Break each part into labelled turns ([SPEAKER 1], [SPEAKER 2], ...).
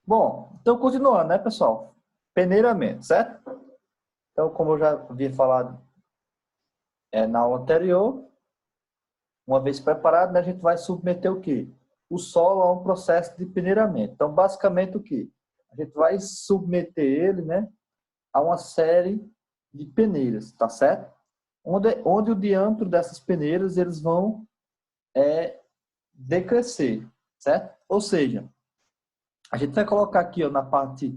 [SPEAKER 1] Bom, então continuando, né, pessoal? Peneiramento, certo? Então, como eu já havia falado na aula anterior, uma vez preparado, né, a gente vai submeter o quê? O solo a um processo de peneiramento. Então, basicamente o quê? A gente vai submeter ele, né, a uma série de peneiras, tá certo? Onde o diâmetro dessas peneiras eles vão decrescer, certo? Ou seja, a gente vai colocar aqui ó, na parte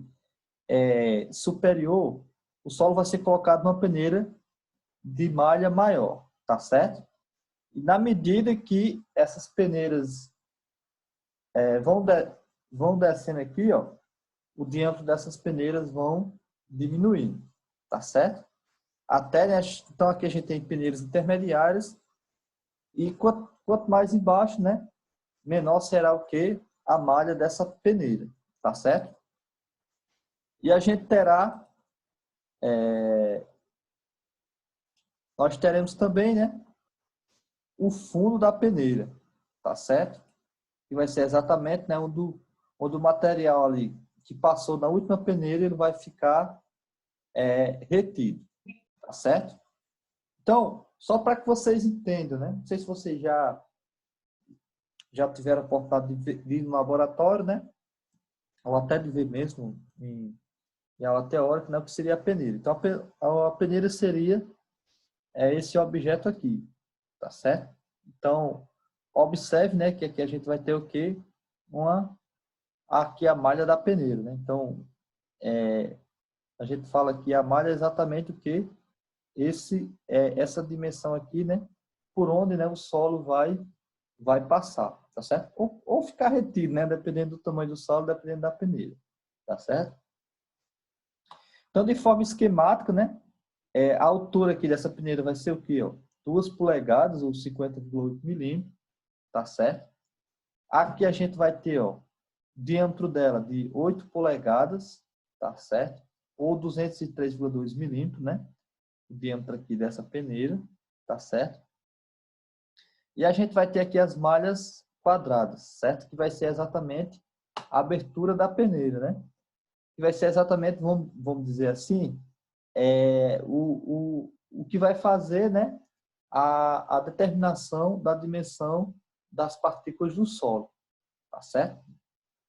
[SPEAKER 1] superior, o solo vai ser colocado numa peneira de malha maior, tá certo? E na medida que essas peneiras vão descendo aqui, ó, o diâmetro dessas peneiras vão diminuindo, tá certo? Até, né, então aqui a gente tem peneiras intermediárias e quanto mais embaixo, né, menor será o que? A malha dessa peneira, tá certo? E a gente terá, nós teremos também, né, o fundo da peneira, tá certo? Que vai ser exatamente, né, onde o material ali que passou na última peneira ele vai ficar retido, tá certo? Então, só para que vocês entendam, né? Não sei se vocês já tiveram a oportunidade de ir no laboratório, né? Ou até de ver mesmo em aula teórica, né? O que seria a peneira. Então, a peneira seria esse objeto aqui, tá certo? Então, observe, né, que aqui a gente vai ter o quê? Aqui a malha da peneira, né? Então, a gente fala que a malha é exatamente o que essa dimensão aqui, né? Por onde, né, o solo vai passar, tá certo? Ou ficar retido, né? Dependendo do tamanho do solo, dependendo da peneira, tá certo? Então, de forma esquemática, né? A altura aqui dessa peneira vai ser o quê? Ó? 2 polegadas ou 50,8 milímetros, tá certo? Aqui a gente vai ter, ó, diâmetro dela de 8 polegadas, tá certo? Ou 203,2 milímetros, né? O diâmetro aqui dessa peneira, tá certo? E a gente vai ter aqui as malhas quadradas, certo? Que vai ser exatamente a abertura da peneira, né? Que vai ser exatamente, vamos dizer assim, o que vai fazer, né? A determinação da dimensão das partículas do solo, tá certo?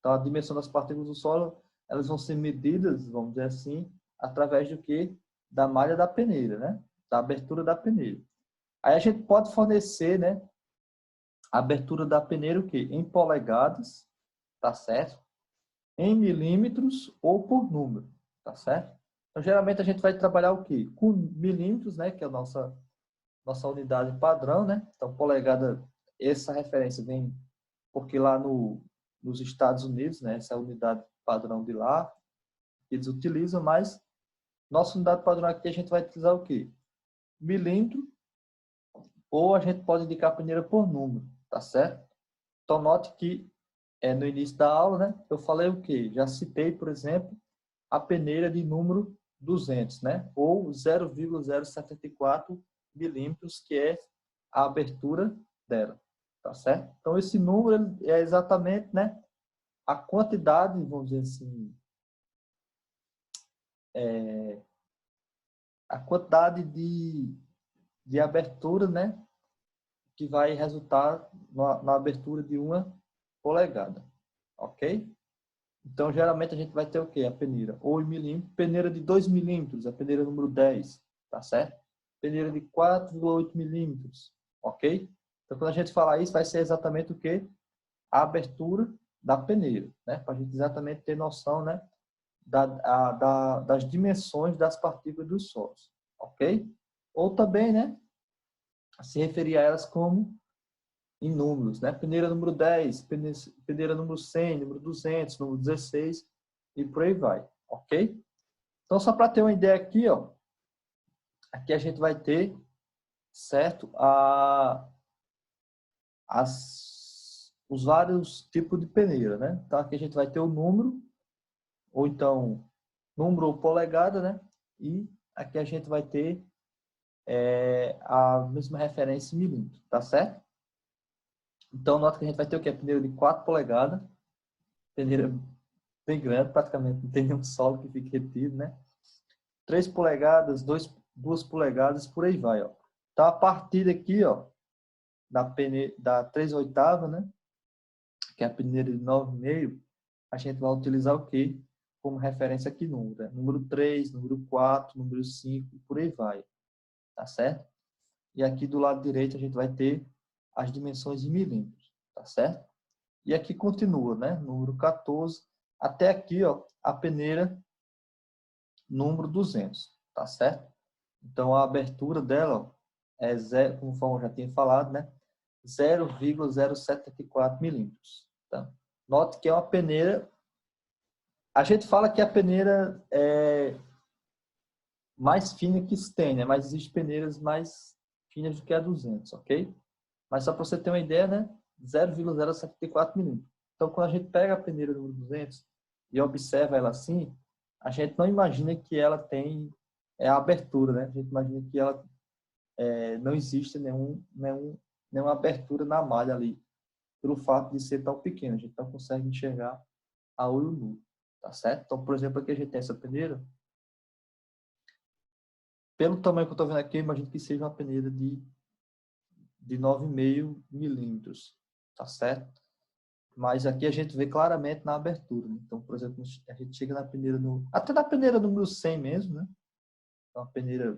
[SPEAKER 1] Então, a dimensão das partículas do solo, elas vão ser medidas, vamos dizer assim, através do que? Da malha da peneira, né? Da abertura da peneira. Aí a gente pode fornecer, né? A abertura da peneira o quê? Em polegadas, tá certo? Em milímetros ou por número, tá certo? Então, geralmente a gente vai trabalhar o quê? Com milímetros, né? Que é a nossa unidade padrão, né? Então, polegada, essa referência vem porque lá nos Estados Unidos, né? Essa é a unidade padrão de lá, que eles utilizam, mas nossa unidade padrão aqui a gente vai utilizar o quê? Milímetro, ou a gente pode indicar a peneira por número, tá certo? Então, note que no início da aula, né, eu falei o quê? Já citei, por exemplo, a peneira de número 200, né? Ou 0,074 milímetros, que é a abertura dela, tá certo? Então, esse número é exatamente, né, a quantidade, vamos dizer assim, a quantidade de abertura, né, que vai resultar na abertura de 1 polegada, ok? Então, geralmente a gente vai ter o quê? A peneira ou em milímetros, peneira de 2 milímetros, a peneira número 10, tá certo? Peneira de 4,8 milímetros, ok? Então, quando a gente falar isso, vai ser exatamente o quê? A abertura da peneira, né? Para a gente exatamente ter noção, né? Das dimensões das partículas dos solos, ok? Ou também, né? Se referir a elas como em números, né? Peneira número 10, peneira número 100, número 200, número 16 e por aí vai, ok? Então, só para ter uma ideia aqui, ó, aqui a gente vai ter, certo, os vários tipos de peneira, né? Então, aqui a gente vai ter o número, ou então, número ou polegada, né? E aqui a gente vai ter a mesma referência em milímetro, tá certo? Então, nota que a gente vai ter o quê? A peneira de 4 polegadas, peneira bem grande, praticamente não tem nenhum solo que fique retido, né? 3 polegadas, 2 polegadas, por aí vai, ó. Então, a partir daqui, ó, da 3/8, né? Que é a peneira de 9,5, a gente vai utilizar o quê? Como referência aqui número, né? Número 3, número 4, número 5, e por aí vai. Tá certo? E aqui do lado direito a gente vai ter as dimensões em milímetros. Tá certo? E aqui continua, né? Número 14, até aqui, ó, a peneira número 200. Tá certo? Então, a abertura dela, ó, é zero, conforme eu já tinha falado, né? 0,074 milímetros. Tá? Note que é uma peneira. A gente fala que a peneira é mais fina que Sten, né? Mas existem peneiras mais finas do que a 200, ok? Mas só para você ter uma ideia, né? 0,074 milímetros. Então, quando a gente pega a peneira número 200 e observa ela assim, a gente não imagina que ela tem a abertura, né? A gente imagina que ela não existe nenhuma abertura na malha ali, pelo fato de ser tão pequena. A gente não consegue enxergar a olho nu, tá certo? Então, por exemplo, aqui a gente tem essa peneira. Pelo tamanho que eu estou vendo aqui, eu imagino que seja uma peneira de 9,5 milímetros, tá certo? Mas aqui a gente vê claramente na abertura, né? Então, por exemplo, a gente chega na peneira, até na peneira número 100 mesmo, né? Então, a peneira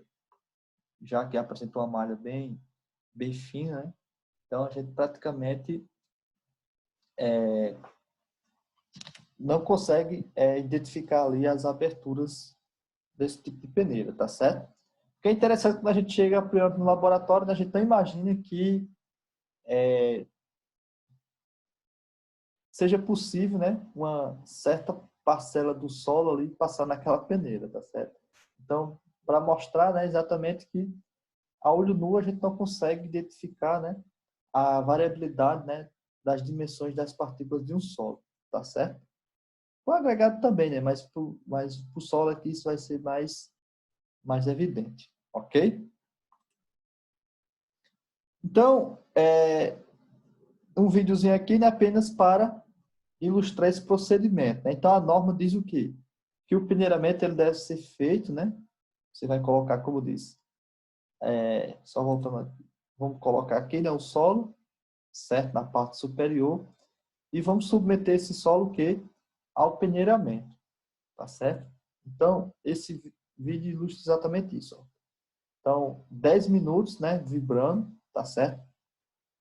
[SPEAKER 1] já que apresenta uma malha bem fina, né? Então, a gente praticamente não consegue identificar ali as aberturas desse tipo de peneira, tá certo? O que é interessante quando a gente chega no laboratório, né, a gente não imagina que seja possível, né, uma certa parcela do solo ali passar naquela peneira, tá certo? Então, para mostrar, né, exatamente que a olho nu a gente não consegue identificar, né, a variabilidade, né, das dimensões das partículas de um solo, tá certo? O agregado também, né, mas pro solo aqui isso vai ser mais evidente, ok? Então, um videozinho aqui, né, apenas para ilustrar esse procedimento, né? Então, a norma diz o quê? Que o peneiramento ele deve ser feito, né? Você vai colocar, como diz, só voltando aqui. Vamos colocar aqui, né, o solo, certo? Na parte superior. E vamos submeter esse solo o quê? Ao peneiramento, tá certo? Então, esse vídeo ilustra exatamente isso, ó. Então, 10 minutos, né, vibrando, tá certo?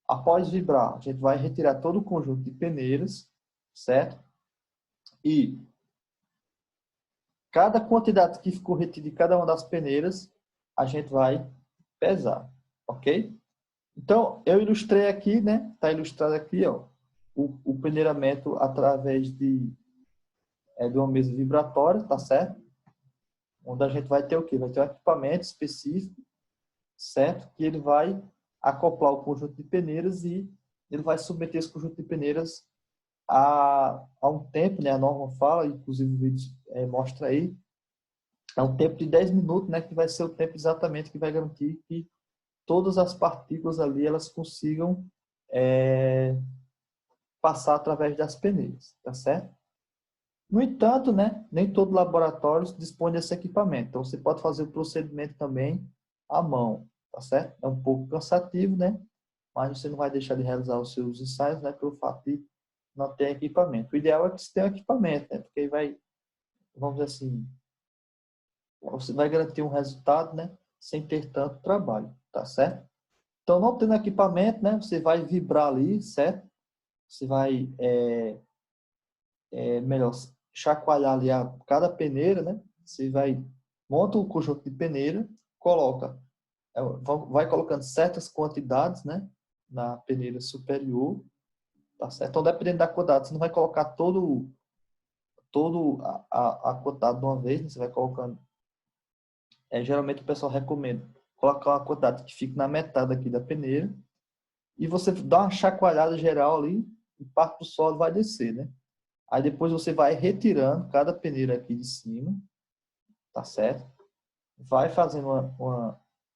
[SPEAKER 1] Após vibrar, a gente vai retirar todo o conjunto de peneiras, certo? E cada quantidade que ficou retida de cada uma das peneiras, a gente vai pesar, ok? Então, eu ilustrei aqui, né? Está ilustrado aqui, ó, o peneiramento através de uma mesa vibratória, tá certo? Onde a gente vai ter o quê? Vai ter um equipamento específico, certo? Que ele vai acoplar o conjunto de peneiras e ele vai submeter esse conjunto de peneiras a um tempo, né? A norma fala, inclusive o vídeo mostra aí, é um tempo de 10 minutos, né? Que vai ser o tempo exatamente que vai garantir que todas as partículas ali elas consigam passar através das peneiras, tá certo? No entanto, né? Nem todo laboratório dispõe desse equipamento. Então, você pode fazer o procedimento também à mão, tá certo? É um pouco cansativo, né? Mas você não vai deixar de realizar os seus ensaios, né? Pelo fato de não ter equipamento. O ideal é que você tenha um equipamento, né? Porque aí vai, vamos dizer assim, você vai garantir um resultado, né? Sem ter tanto trabalho, tá certo? Então, não tendo equipamento, né? Você vai vibrar ali, certo? Você vai, melhor, chacoalhar ali cada peneira, né? Você vai, monta um conjunto de peneira, coloca, vai colocando certas quantidades, né? Na peneira superior, tá certo? Então, dependendo da quantidade, você não vai colocar todo a quantidade de uma vez, né? Você vai colocando. Geralmente o pessoal recomenda colocar uma quantidade que fique na metade aqui da peneira e você dá uma chacoalhada geral ali e parte do solo vai descer, né? Aí depois você vai retirando cada peneira aqui de cima, tá certo? Vai fazendo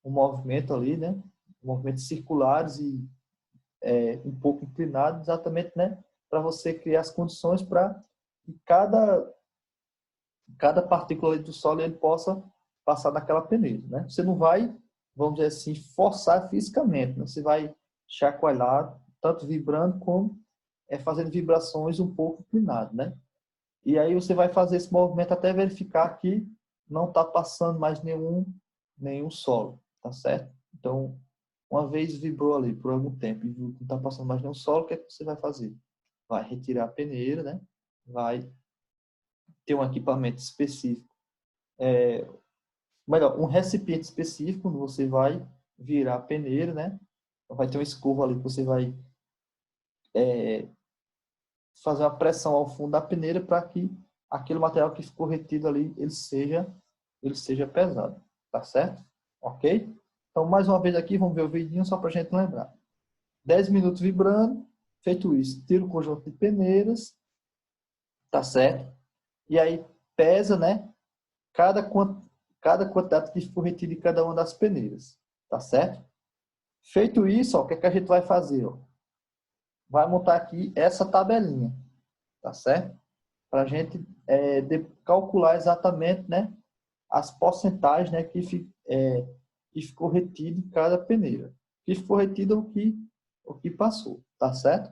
[SPEAKER 1] um movimento ali, né? Movimentos circulares e um pouco inclinados, exatamente, né? Para você criar as condições para que cada partícula do solo ele possa passar naquela peneira, né? Você não vai, vamos dizer assim, forçar fisicamente, né? Você vai chacoalhar, tanto vibrando como fazendo vibrações um pouco inclinadas, né? E aí você vai fazer esse movimento até verificar que não está passando mais nenhum solo, tá certo? Então, uma vez vibrou ali por algum tempo e viu que não está passando mais nenhum solo, o que é que você vai fazer? Vai retirar a peneira, né? Vai ter um equipamento específico, melhor, um recipiente específico, onde você vai virar a peneira, né? Então, vai ter uma escova ali que você vai fazer uma pressão ao fundo da peneira para que aquele material que ficou retido ali, ele seja pesado, tá certo? Ok? Então, mais uma vez aqui, vamos ver o vidinho só para a gente lembrar. 10 minutos vibrando, feito isso, tira o conjunto de peneiras, tá certo? E aí pesa, né? Cada quantidade que ficou retida em cada uma das peneiras, tá certo? Feito isso, ó, o que é que a gente vai fazer? Ó? Vai montar aqui essa tabelinha, tá certo? Para a gente calcular exatamente, né, as porcentagens, né, que ficou retido em cada peneira. O que ficou retido é o que passou, tá certo?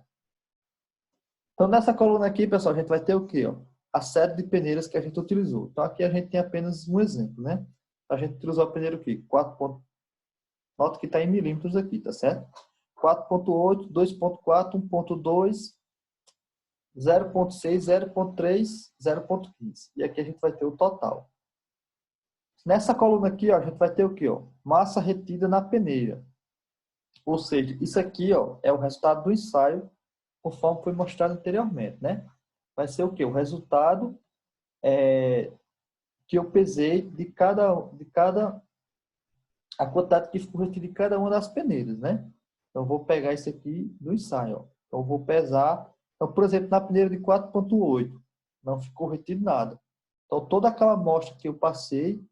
[SPEAKER 1] Então, nessa coluna aqui, pessoal, a gente vai ter o quê? Ó? A série de peneiras que a gente utilizou. Então, aqui a gente tem apenas um exemplo, né? A gente utilizou a peneira aqui, 4. Nota que está em milímetros aqui, tá certo? 4.8, 2.4, 1.2, 0.6, 0.3, 0.15. E aqui a gente vai ter o total. Nessa coluna aqui, ó, a gente vai ter o quê? Ó? Massa retida na peneira. Ou seja, isso aqui, ó, é o resultado do ensaio, conforme foi mostrado anteriormente, né? Vai ser o quê? O resultado que eu pesei de cada a quantidade que ficou retida de cada uma das peneiras, né? Então, eu vou pegar isso aqui do ensaio, ó. Então, eu vou pesar. Então, por exemplo, na peneira de 4.8, não ficou retido nada. Então, toda aquela amostra que eu passei,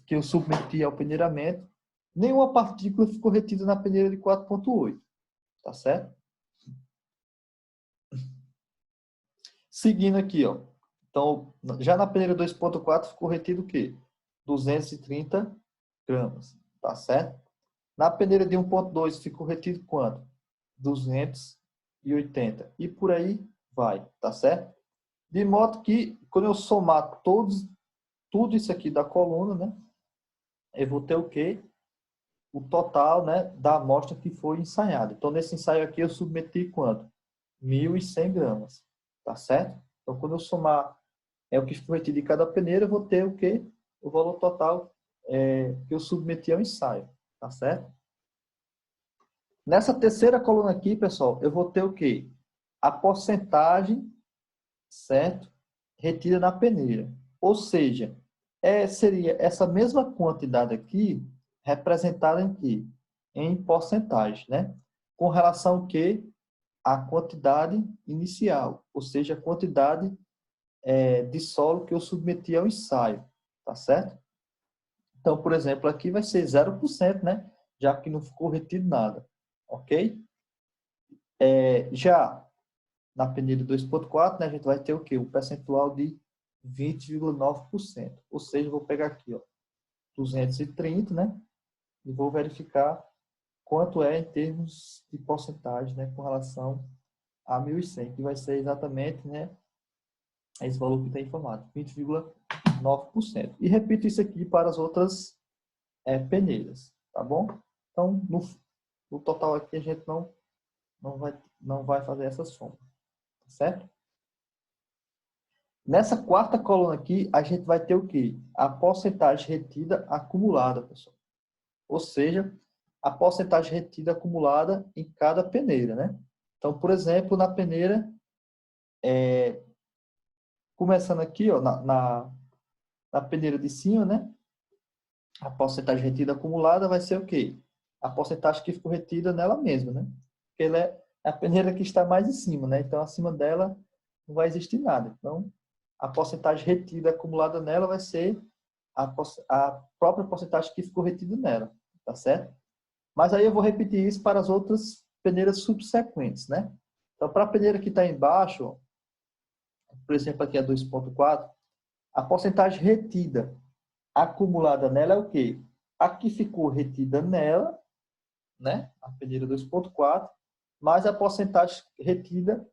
[SPEAKER 1] que eu submeti ao peneiramento, nenhuma partícula ficou retida na peneira de 4.8. Tá certo? Seguindo aqui, ó. Então, já na peneira 2.4 ficou retido o quê? 230 gramas. Tá certo? Na peneira de 1.2 ficou retido quanto? 280. E por aí vai, tá certo? De modo que, quando eu somar tudo isso aqui da coluna, né? Eu vou ter o quê? O total, né, da amostra que foi ensaiada. Então, nesse ensaio aqui, eu submeti quanto? 1.100 gramas, tá certo? Então, quando eu somar o que foi retido de cada peneira, eu vou ter o quê? O valor total que eu submeti ao ensaio, tá certo? Nessa terceira coluna aqui, pessoal, eu vou ter o quê? A porcentagem, certo? Retida na peneira. Ou seja, seria essa mesma quantidade aqui, representada em quê? Em porcentagem, né? Com relação ao quê? A quantidade inicial, ou seja, a quantidade de solo que eu submeti ao ensaio, tá certo? Então, por exemplo, aqui vai ser 0%, né? Já que não ficou retido nada, ok? Já na peneira 2.4, né, a gente vai ter o quê? Um percentual de 20,9%. Ou seja, eu vou pegar aqui, ó, 230, né? E vou verificar quanto é em termos de porcentagem, né, com relação a 1.100, que vai ser exatamente, né, esse valor que está informado, 20,9%. E repito isso aqui para as outras peneiras, tá bom? Então, no total aqui a gente não vai fazer essa soma, tá certo? Nessa quarta coluna aqui, a gente vai ter o quê? A porcentagem retida acumulada, pessoal. Ou seja, a porcentagem retida acumulada em cada peneira, né? Então, por exemplo, na peneira, começando aqui, ó, na peneira de cima, né? A porcentagem retida acumulada vai ser o quê? A porcentagem que ficou retida nela mesma, né? Porque ela é a peneira que está mais em cima, né? Então, acima dela não vai existir nada. Então, a porcentagem retida acumulada nela vai ser a própria porcentagem que ficou retida nela, tá certo? Mas aí eu vou repetir isso para as outras peneiras subsequentes, né? Então, para a peneira que está embaixo, por exemplo, aqui é 2,4, a porcentagem retida acumulada nela é o quê? A que ficou retida nela, né? A peneira 2,4, mais a porcentagem retida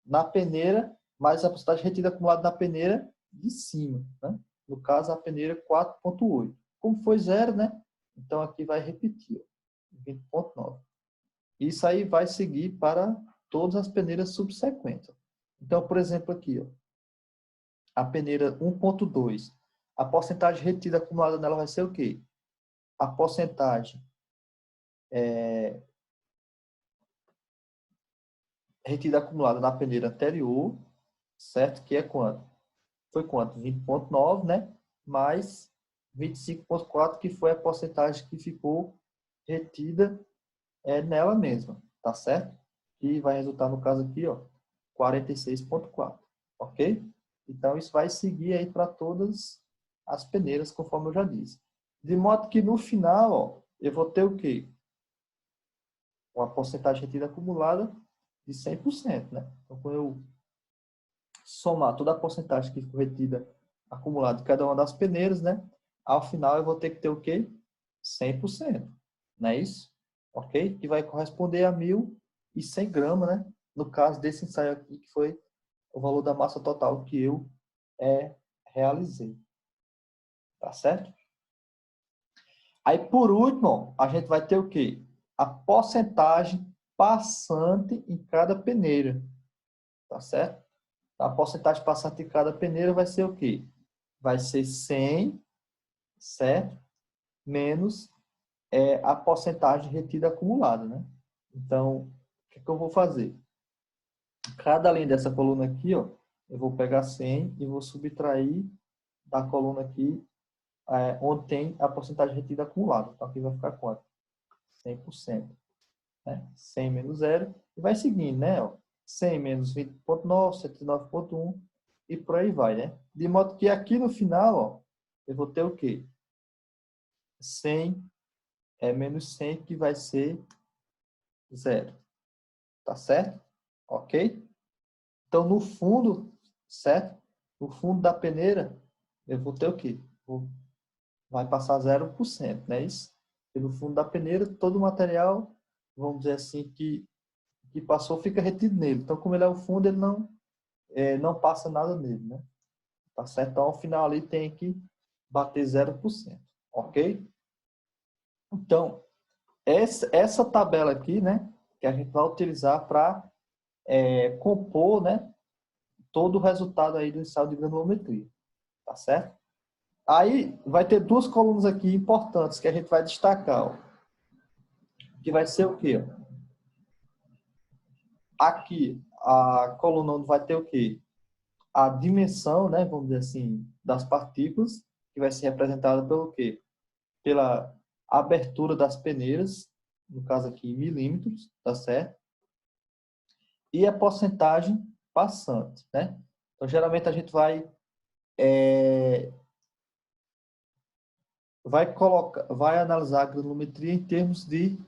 [SPEAKER 1] na peneira, mais a porcentagem retida acumulada na peneira de cima, né? No caso, a peneira 4,8. Como foi zero, né? Então, aqui vai repetir, ó, 20,9. Isso aí vai seguir para todas as peneiras subsequentes. Então, por exemplo, aqui, ó, a peneira 1,2. A porcentagem retida acumulada nela vai ser o quê? A porcentagem retida acumulada na peneira anterior, certo? Que é quanto? Foi quanto? 20,9, né? Mais 25,4, que foi a porcentagem que ficou retida nela mesma, tá certo? Que vai resultar, no caso aqui, ó, 46,4, ok? Então, isso vai seguir aí para todas as peneiras, conforme eu já disse. De modo que, no final, ó, eu vou ter o quê? Uma porcentagem retida acumulada de 100%, né? Então, quando eu somar toda a porcentagem que ficou retida acumulada de cada uma das peneiras, né? Ao final, eu vou ter que ter o quê? 100%, não é isso? Ok? Que vai corresponder a 1.100 gramas, né? No caso desse ensaio aqui, que foi o valor da massa total que eu realizei. Tá certo? Aí, por último, a gente vai ter o quê? A porcentagem passante em cada peneira. Tá certo? A porcentagem passante em cada peneira vai ser o quê? Vai ser 100, certo? Menos a porcentagem retida acumulada, né? Então, o que eu vou fazer? Cada linha dessa coluna aqui, ó, eu vou pegar 100 e vou subtrair da coluna aqui, onde tem a porcentagem retida acumulada. Então, aqui vai ficar quanto? 100%. Né? 100 menos 0. E vai seguindo, né? Ó, 100 menos 20,9, 79,1 e por aí vai, né? De modo que aqui no final, ó, eu vou ter o quê? 100 menos 100, que vai ser 0. Tá certo? Ok? Então, no fundo, certo? No fundo da peneira, eu vou ter o quê? Vai passar 0%, não é isso? E no fundo da peneira, todo o material, vamos dizer assim, que passou, fica retido nele. Então, como ele é o fundo, ele não passa nada nele, né? Tá certo? Então, ao final ali tem que bater 0%, ok? Então, essa tabela aqui, né, que a gente vai utilizar para compor, né, todo o resultado aí do ensaio de granulometria, tá certo? Aí vai ter duas colunas aqui importantes que a gente vai destacar, ó, que vai ser o quê? Aqui, a coluna onde vai ter o quê? A dimensão, né, vamos dizer assim, das partículas, que vai ser representada pelo quê? Pela abertura das peneiras, no caso aqui em milímetros, tá certo? E a porcentagem passante, né? Então, geralmente a gente vai analisar a granulometria em termos de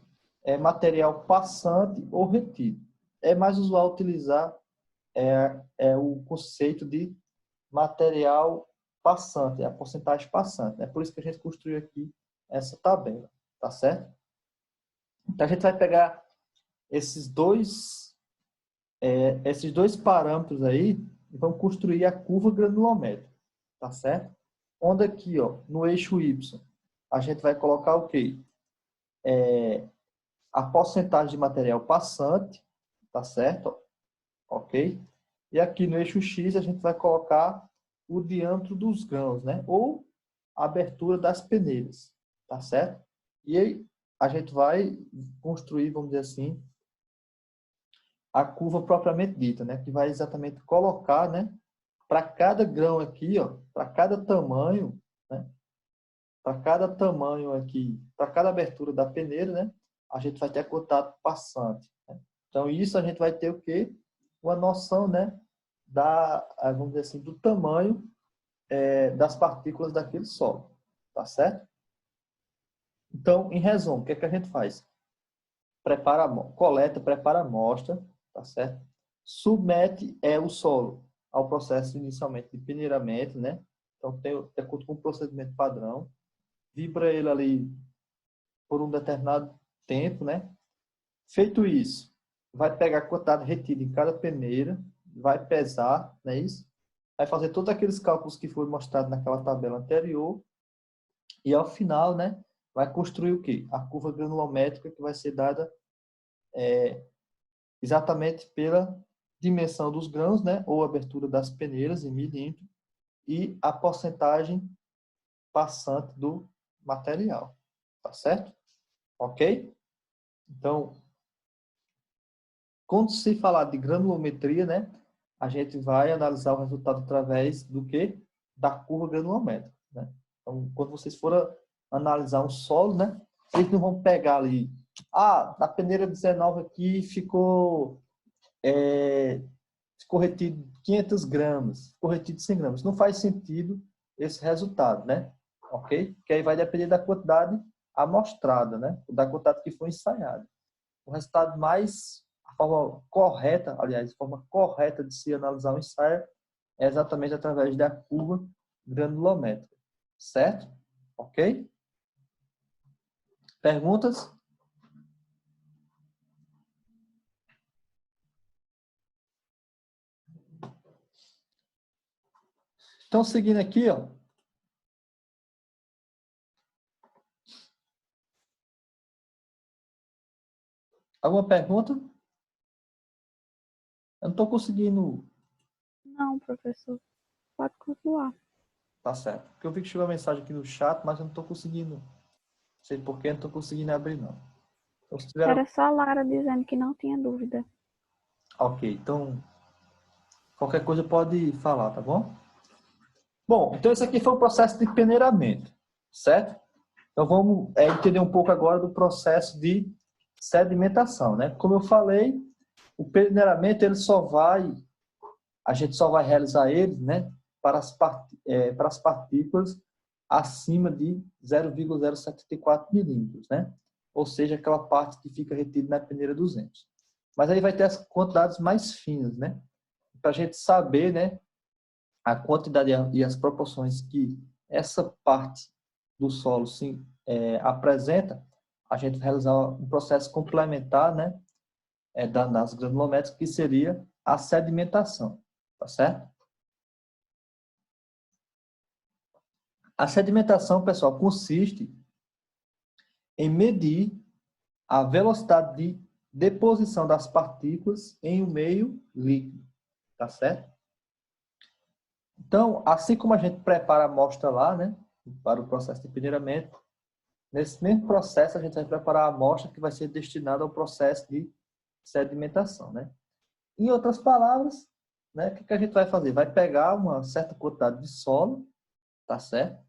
[SPEAKER 1] material passante ou retido. É mais usual utilizar o conceito de material passante, a porcentagem passante. É por isso que a gente construiu aqui essa tabela, tá certo? Então, a gente vai pegar esses dois parâmetros aí e vamos construir a curva granulométrica, tá certo? Onde aqui, ó, no eixo Y, a gente vai colocar o quê? A porcentagem de material passante, tá certo? Ok? E aqui no eixo X a gente vai colocar o diâmetro dos grãos, né? Ou a abertura das peneiras, tá certo? E aí a gente vai construir, vamos dizer assim, a curva propriamente dita, né? Que vai exatamente colocar, né? Para cada grão aqui, ó, para cada tamanho, né? Para cada tamanho aqui, para cada abertura da peneira, né? A gente vai ter contato passante. Né? Então, isso a gente vai ter o quê? Uma noção, né? Vamos dizer assim, do tamanho das partículas daquele solo. Tá certo? Então, em resumo, o que é que a gente faz? Coleta, prepara a amostra, tá certo? Submete o solo ao processo inicialmente de peneiramento, né? Então, de acordo com o procedimento padrão, vibra ele ali por um determinado tempo, né? Feito isso, vai pegar a quantidade retida em cada peneira, vai pesar, não é isso? Vai fazer todos aqueles cálculos que foram mostrados naquela tabela anterior e, ao final, né, vai construir o quê? A curva granulométrica, que vai ser dada exatamente pela dimensão dos grãos, né, ou abertura das peneiras em milímetro e a porcentagem passante do material. Tá certo? Ok? Então, quando se falar de granulometria, né, a gente vai analisar o resultado através do quê? Da curva granulométrica, né? Então, quando vocês forem analisar um solo, né, vocês não vão pegar ali, na peneira 19 aqui ficou retido 500 gramas, ficou retido 100 gramas. Não faz sentido esse resultado, né? Ok? Porque aí vai depender da quantidade amostrada, né? Da quantidade que foi ensaiada. O resultado a forma correta, aliás, a forma correta de se analisar um ensaio é exatamente através da curva granulométrica. Certo? Ok? Perguntas? Então, seguindo aqui, ó. Alguma pergunta? Eu não estou conseguindo.
[SPEAKER 2] Não, professor. Pode continuar.
[SPEAKER 1] Tá certo. Porque eu vi que chegou a mensagem aqui no chat, mas eu não estou conseguindo. Não sei por que, não estou conseguindo abrir, não. Então, se tiver...
[SPEAKER 2] Era só a Lara dizendo que não tinha dúvida.
[SPEAKER 1] Ok, então, qualquer coisa pode falar, tá bom? Bom, então esse aqui foi o processo de peneiramento, certo? Então vamos entender um pouco agora do processo de sedimentação, né? Como eu falei, o peneiramento a gente só vai realizar ele, né, para as partículas acima de 0,074 milímetros, né? Ou seja, aquela parte que fica retida na peneira 200. Mas aí vai ter as quantidades mais finas, né? Para a gente saber, né, a quantidade e as proporções que essa parte do solo apresenta, a gente vai realizar um processo complementar, né, das granulométricas, que seria a sedimentação, tá certo? A sedimentação, pessoal, consiste em medir a velocidade de deposição das partículas em um meio líquido, tá certo? Então, assim como a gente prepara a amostra lá, né, para o processo de peneiramento, nesse mesmo processo a gente vai preparar a amostra que vai ser destinada ao processo de sedimentação, né? Em outras palavras, né, o que a gente vai fazer? Vai pegar uma certa quantidade de solo, tá certo?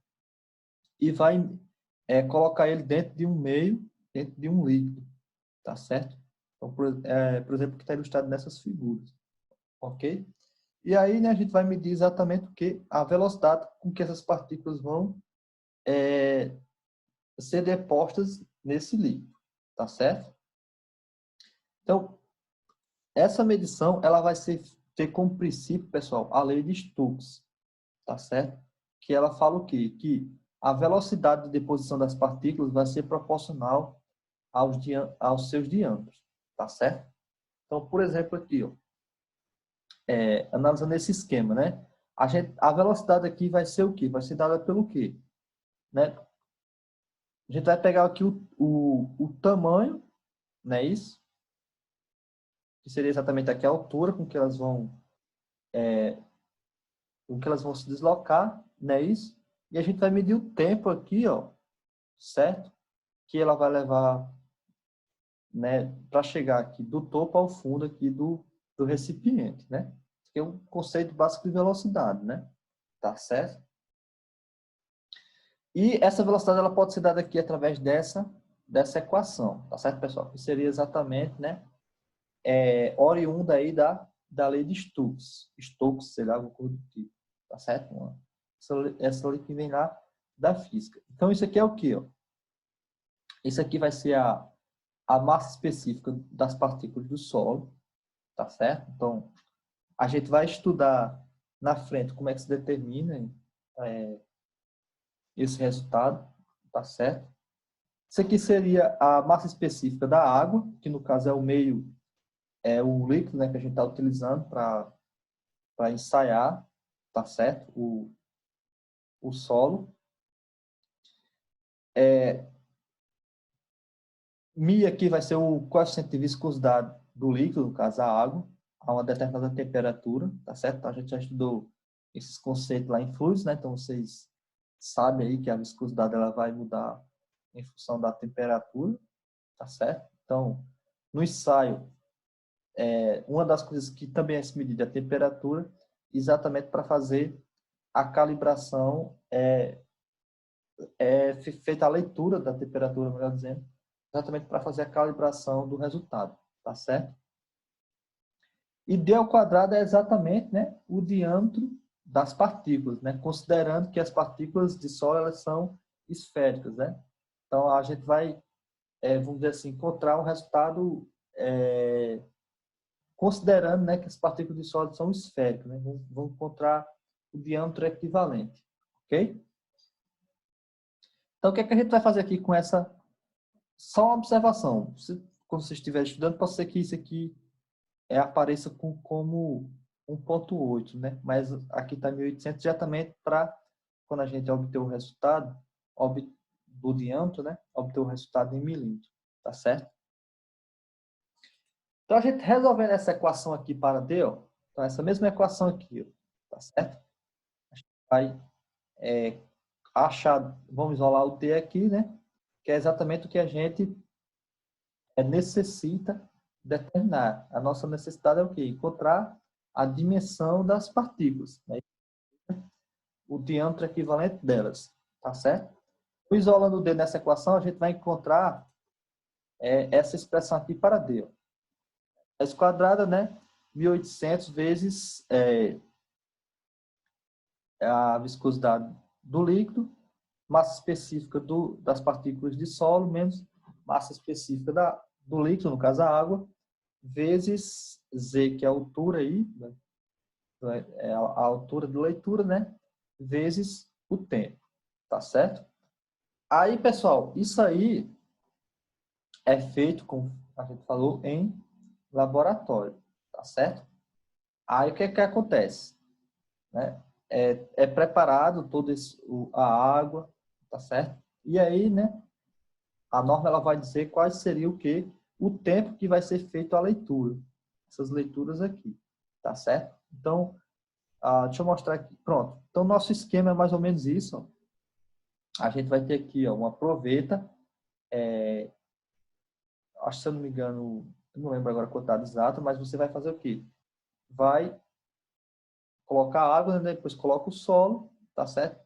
[SPEAKER 1] E vai colocar ele dentro de um meio, dentro de um líquido, tá certo? Então, por exemplo, que está ilustrado nessas figuras, ok? E aí, né, a gente vai medir exatamente o que? A velocidade com que essas partículas vão ser depostas nesse líquido, tá certo? Então, essa medição, ela vai ter como princípio, pessoal, a lei de Stokes, tá certo? Que ela fala o quê? Que a velocidade de deposição das partículas vai ser proporcional aos seus diâmetros, tá certo? Então, por exemplo, aqui, ó, analisando esse esquema, né? A velocidade aqui vai ser o quê? Vai ser dada pelo quê? Né? A gente vai pegar aqui o tamanho, não é isso? Que seria exatamente aqui a altura com que elas vão se deslocar, não é isso? E a gente vai medir o tempo aqui, ó, certo? Que ela vai levar, né, para chegar aqui do topo ao fundo aqui do recipiente, né? Que é um conceito básico de velocidade, né? Tá certo? E essa velocidade ela pode ser dada aqui através dessa equação, tá certo, pessoal? Que seria exatamente, né, oriunda aí da lei de Stokes. Stokes, sei lá, alguma coisa do tipo, tá certo? Essa lei que vem lá da física. Então, isso aqui é o quê? Ó? Isso aqui vai ser a massa específica das partículas do solo, tá certo? Então, a gente vai estudar na frente como é que se determina esse resultado, tá certo? Isso aqui seria a massa específica da água, que no caso é o meio, é o líquido, né, que a gente está utilizando para ensaiar, tá certo? O solo. Mi aqui vai ser o coeficiente de viscosidade do líquido, no caso a água, a uma determinada temperatura, tá certo? Então, a gente já estudou esses conceitos lá em fluidos, né? Então, vocês sabem aí que a viscosidade ela vai mudar em função da temperatura, tá certo? Então, no ensaio, uma das coisas que também é medida é a temperatura, exatamente para fazer a calibração, feita a leitura da temperatura, melhor dizendo, exatamente para fazer a calibração do resultado, tá certo? E d ao quadrado é exatamente, né, o diâmetro das partículas, né, considerando que as partículas de solo elas são esféricas, né? Então a gente vai, vamos dizer assim, encontrar um resultado considerando, né, que as partículas de sólido são esféricas, né? Vamos encontrar o diâmetro equivalente, ok? Então o que é que a gente vai fazer aqui com essa só uma observação? Quando você estiver estudando, pode ser que isso aqui apareça como 1,8, né? Mas aqui está 1.800 exatamente para, quando a gente obter o resultado do diâmetro, né? Obter o resultado em milímetro, tá certo? Então, a gente resolvendo essa equação aqui para D, ó, então essa mesma equação aqui, ó, tá certo? A gente vai achar, vamos isolar o T aqui, né? Que é exatamente o que a gente necessita determinar. A nossa necessidade é o quê? Encontrar a dimensão das partículas, né? O diâmetro equivalente delas, tá certo? Isolando o D nessa equação, a gente vai encontrar essa expressão aqui para D. Ó. S quadrada, né? 1.800 vezes a viscosidade do líquido, massa específica das partículas de solo, menos massa específica do líquido, no caso a água, vezes Z, que é a altura aí, né? É a altura de leitura, né? Vezes o tempo, tá certo? Aí, pessoal, isso aí é feito, como a gente falou, em laboratório, tá certo? Aí, o que é que acontece? Né? É preparado toda a água, tá certo? E aí, né, a norma ela vai dizer quais seria o tempo que vai ser feito a leitura. Essas leituras aqui, tá certo? Então, deixa eu mostrar aqui. Pronto. Então, nosso esquema é mais ou menos isso. Ó. A gente vai ter aqui ó, uma proveta. Acho que, se eu não me engano, eu não lembro agora a quantidade exata, mas você vai fazer o quê? Vai colocar água, né? Depois coloca o solo, tá certo?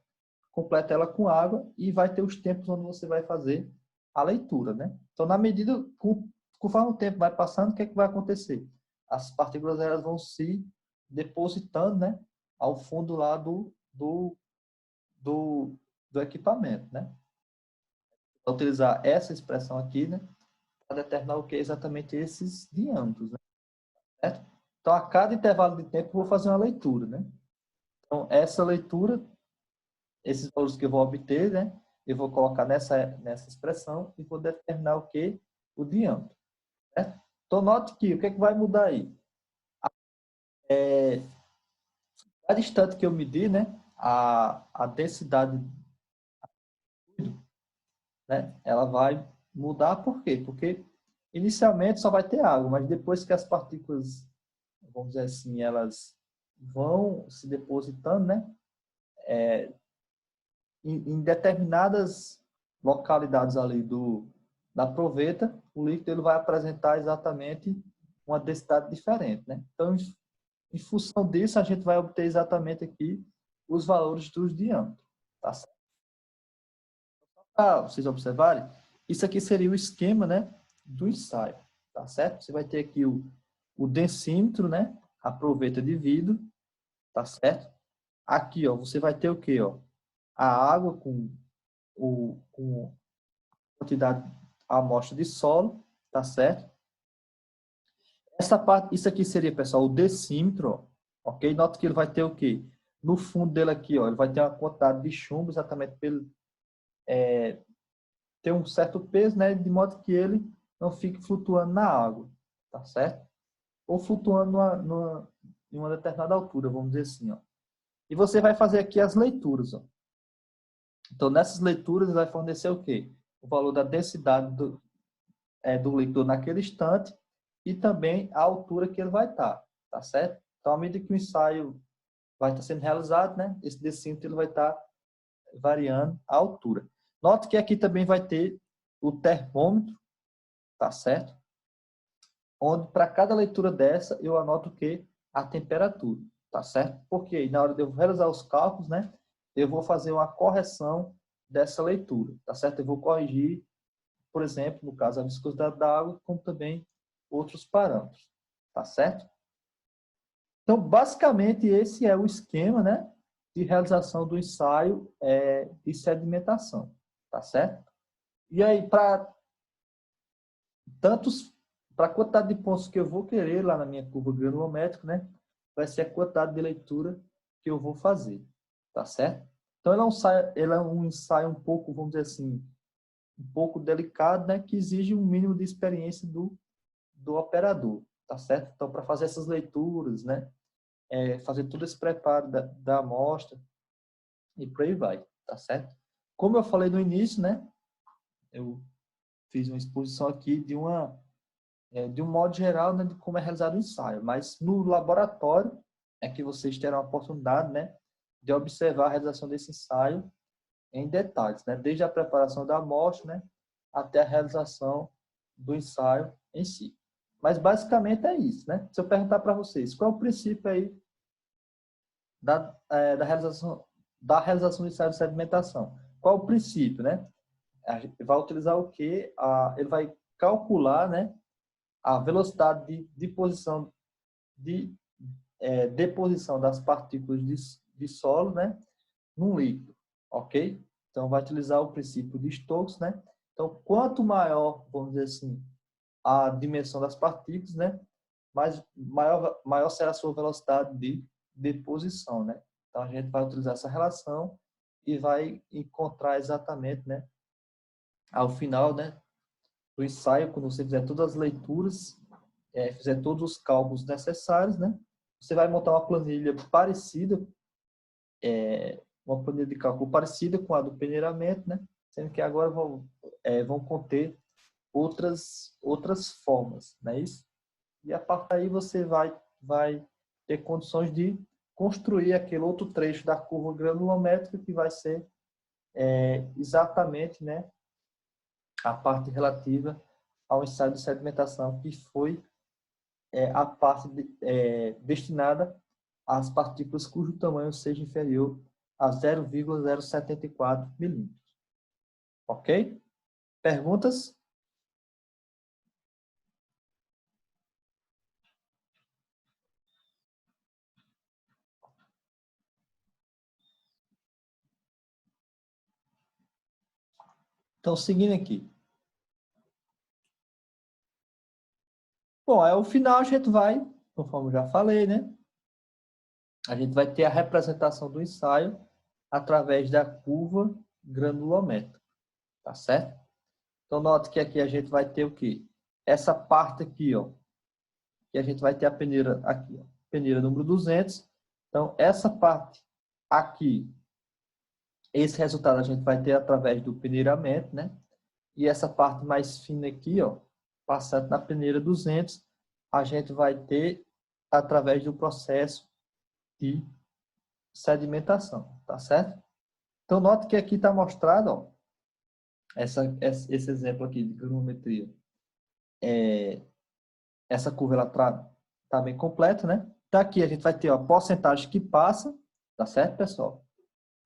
[SPEAKER 1] Completa ela com água e vai ter os tempos onde você vai fazer a leitura, né? Então, na medida, conforme o tempo vai passando, o que é que vai acontecer? As partículas elas vão se depositando, né? Ao fundo lá do equipamento, né? Vou utilizar essa expressão aqui, né? Para determinar o que é exatamente esses diâmetros, né? Certo? Então, a cada intervalo de tempo, eu vou fazer uma leitura, né? Então, essa leitura, esses valores que eu vou obter, né? Eu vou colocar nessa expressão e vou determinar o que? O diâmetro. Certo? Então, note que o que é que vai mudar aí? Cada instante que eu medir, né? A densidade, né? Ela vai mudar por quê? Porque inicialmente só vai ter água, mas depois que as partículas, vamos dizer assim, elas vão se depositando, né? Em determinadas localidades ali da proveta, o líquido ele vai apresentar exatamente uma densidade diferente, né? Então, em função disso, a gente vai obter exatamente aqui os valores dos diâmetros, tá certo? Para vocês observarem, isso aqui seria o esquema, né, do ensaio, tá certo? Você vai ter aqui o densímetro, né, a proveta de vidro, tá certo? Aqui, ó, você vai ter o quê, ó? A água com quantidade, a amostra de solo, tá certo? Essa parte, isso aqui seria, pessoal, o decímetro, ó. Ok? Nota que ele vai ter o quê? No fundo dele aqui, ó, ele vai ter uma quantidade de chumbo, exatamente para ele ter um certo peso, né? De modo que ele não fique flutuando na água, tá certo? Ou flutuando em uma determinada altura, vamos dizer assim, ó. E você vai fazer aqui as leituras, ó. Então, nessas leituras, vai fornecer o quê? O valor da densidade do leitor naquele instante e também a altura que ele vai estar, tá certo? Então, à medida que o ensaio vai estar sendo realizado, né? Esse decímetro ele vai estar variando a altura. Note que aqui também vai ter o termômetro, tá certo? Onde para cada leitura dessa eu anoto o que? A temperatura, tá certo? Porque na hora de eu realizar os cálculos, né? Eu vou fazer uma correção dessa leitura, tá certo? Eu vou corrigir, por exemplo, no caso a viscosidade da água, como também outros parâmetros, tá certo? Então, basicamente, esse é o esquema, né, de realização do ensaio de sedimentação, tá certo? E aí, para a quantidade de pontos que eu vou querer lá na minha curva granulométrica, né, vai ser a quantidade de leitura que eu vou fazer, tá certo? Então, ele é um ensaio um pouco, vamos dizer assim, um pouco delicado, né, que exige um mínimo de experiência do operador, tá certo? Então, para fazer essas leituras, né, fazer todo esse preparo da amostra e por aí vai, tá certo? Como eu falei no início, né, eu fiz uma exposição aqui de um modo geral, né, de como é realizado o ensaio, mas no laboratório é que vocês terão a oportunidade, né, de observar a realização desse ensaio em detalhes, né, desde a preparação da amostra, né, até a realização do ensaio em si. Mas basicamente é isso, né? Se eu perguntar para vocês, qual é o princípio aí da realização do ensaio de sedimentação? Qual é o princípio, né? A gente vai utilizar o quê? Ele vai calcular, né, a velocidade de posição de deposição das partículas de solo, né, num líquido, ok? Então, vai utilizar o princípio de Stokes, né? Então, quanto maior, vamos dizer assim, a dimensão das partículas, né, maior será a sua velocidade de deposição, né? Então, a gente vai utilizar essa relação e vai encontrar exatamente, né, ao final, né, do ensaio, quando você fizer todas as leituras, fizer todos os cálculos necessários, né, você vai montar uma planilha parecida, uma planilha de cálculo parecida com a do peneiramento, né, sendo que agora vão conter outras formas, não é isso? E a partir daí você vai ter condições de construir aquele outro trecho da curva granulométrica que vai ser exatamente, né, a parte relativa ao ensaio de sedimentação, que foi a parte destinada às partículas cujo tamanho seja inferior a 0,074 milímetros. Ok? Perguntas? Então, seguindo aqui. Bom, ao final a gente vai, conforme eu já falei, né? A gente vai ter a representação do ensaio através da curva granulométrica, tá certo? Então, note que aqui a gente vai ter o quê? Essa parte aqui, ó, que a gente vai ter a peneira aqui, ó, peneira número 200. Então, essa parte aqui, esse resultado a gente vai ter através do peneiramento, né? E essa parte mais fina aqui, ó, passando na peneira 200, a gente vai ter através do processo de sedimentação, tá certo? Então, note que aqui está mostrado, ó, esse exemplo aqui de granulometria. Essa curva ela tá bem completa, né? Daqui a gente vai ter a porcentagem que passa, tá certo, pessoal?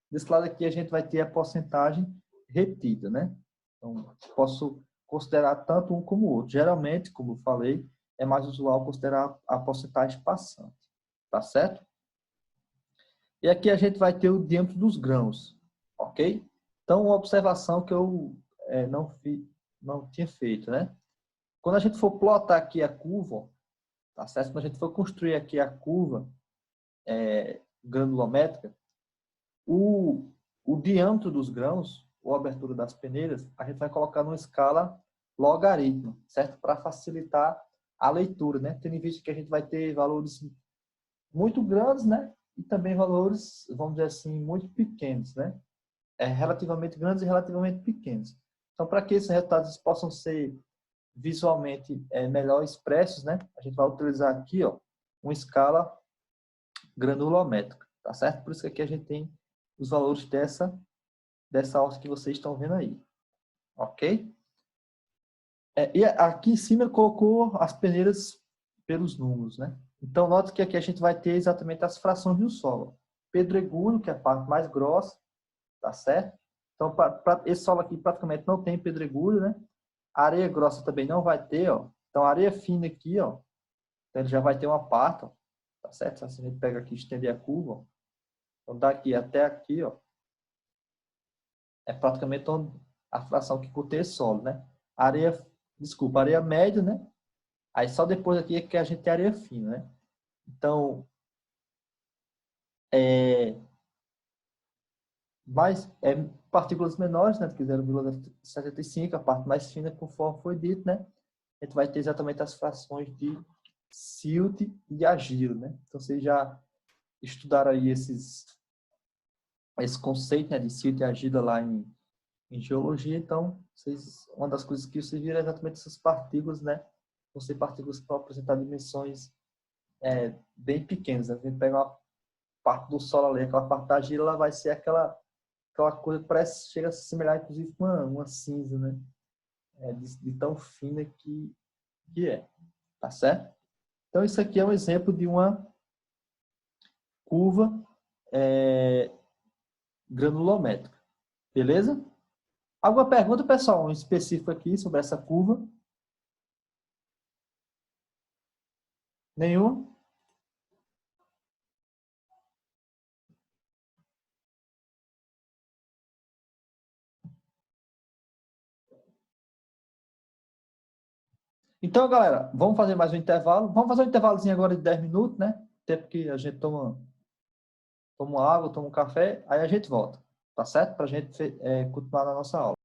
[SPEAKER 1] Desse lado aqui a gente vai ter a porcentagem retida, né? Então, posso considerar tanto um como o outro. Geralmente, como eu falei, é mais usual considerar a porcentagem passante, tá certo? E aqui a gente vai ter o diâmetro dos grãos, ok? Então, uma observação que eu não tinha feito, né? Quando a gente for plotar aqui a curva, tá certo? Quando a gente for construir aqui a curva granulométrica, o diâmetro dos grãos, ou a abertura das peneiras, a gente vai colocar numa escala logaritmo, certo? Para facilitar a leitura, né? Tendo em vista que a gente vai ter valores muito grandes, né? E também valores, vamos dizer assim, muito pequenos, né? Relativamente grandes e relativamente pequenos. Então, para que esses resultados possam ser visualmente melhor expressos, né? A gente vai utilizar aqui, ó, uma escala granulométrica, tá certo? Por isso que aqui a gente tem os valores dessa horta que vocês estão vendo aí, ok? E aqui em cima ele colocou as peneiras pelos números, né? Então, note que aqui a gente vai ter exatamente as frações do solo. Pedregulho, que é a parte mais grossa, tá certo? Então, esse solo aqui praticamente não tem pedregulho, né? A areia grossa também não vai ter, ó. Então, a areia fina aqui, ó, então ele já vai ter uma parte, ó, tá certo? Se a gente pega aqui e estender a curva, ó, então daqui até aqui, ó, é praticamente a fração que contém esse solo, né? Areia média, né? Aí só depois aqui é que a gente tem areia fina, né? Então, partículas menores, né? Que 0,75, a parte mais fina, conforme foi dito, né? A gente vai ter exatamente as frações de silt e argila, né? Então, vocês já estudaram aí esse conceito, né, de silt e argila lá em geologia. Então, uma das coisas que vocês viram é exatamente essas partículas, né? Vão ser partículas que vão apresentar dimensões bem pequenas. A gente pega uma parte do solo ali, aquela parte da argila, ela vai ser aquela coisa que chega a se assemelhar, inclusive, com uma cinza, né? De tão fina que é. Tá certo? Então, isso aqui é um exemplo de uma curva granulométrica. Beleza? Alguma pergunta, pessoal, específica aqui sobre essa curva? Nenhuma? Então, galera, vamos fazer mais um intervalo. Vamos fazer um intervalozinho agora de 10 minutos, né? Até porque a gente toma água, toma um café, aí a gente volta. Tá certo? Para a gente continuar na nossa aula.